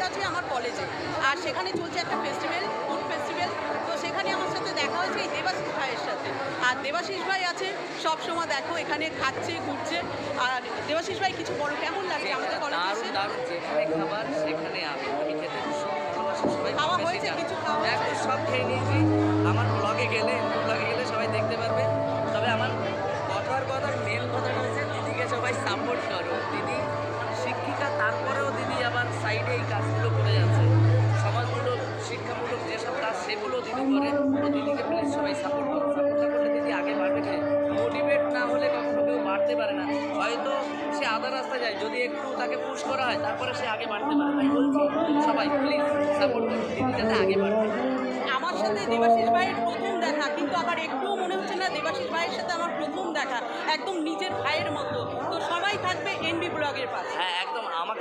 মুহূর্তে আছি আমার কলেজে, আর সেখানে চলছে একটা ফেস্টিভ্যাল, ফুড ফেস্টিভ্যাল। তো সেখানে আমার সাথে দেখা হয়েছে এই দেবাশিস ভাইয়ের সাথে। আর দেবাশিস ভাই আছে সবসময়, দেখো এখানে খাচ্ছে ঘুরছে। আর দেবাশিস ভাই কিছু বলো, কেমন লাগে আমাদের কলেজে এসে? দারুণ, যেখানে খাবার সেখানে আমি খেতে ভীষণ ভালোবাসি। সবাই খাওয়া বেশি হয়েছে, জানে। কিছু খাওয়া দেখো সব খেয়ে নিয়েছি। আমার ব্লগে গেলে সবাই দেখতে পারবে। তবে আমার মেন কথাটা হচ্ছে দিদিকে সবাই সাপোর্ট করো। দিদি শিক্ষিকা, তারপরেও দিদি আবার সাইডে এই কাজগুলো করে যাচ্ছে। সমাজমূলক শিক্ষামূলক যেসব কাজ সেগুলো দিদি করে। তো দিদিকে প্লিজ সবাই সাপোর্ট করো। সাপোর্ট না করলে দিদি আগে বাড়বে না। মোটিভেট না হলে কখনো কেউ বাড়তে পারে না। হয়তো সে আধা রাস্তা যায়, যদি একটু তাকে পুশ করা হয় তারপরে সে আগে বাড়তে পারে। তাই বলছি সবাই প্লিজ সাপোর্ট করো, দিদি যাতে আগে বাড়বে। আমার সাথে দেবাশিস ভাইয়ের প্রথম দেখা, কিন্তু আবার একটুও মনে হচ্ছে না দেবাশিস ভাইয়ের সাথে আমার প্রথম দেখা, একদম নিজের ভাইয়ের মতো। তো সবাই থাকবে এনবি ব্লগের পাশে। হ্যাঁ একদম। আমাকে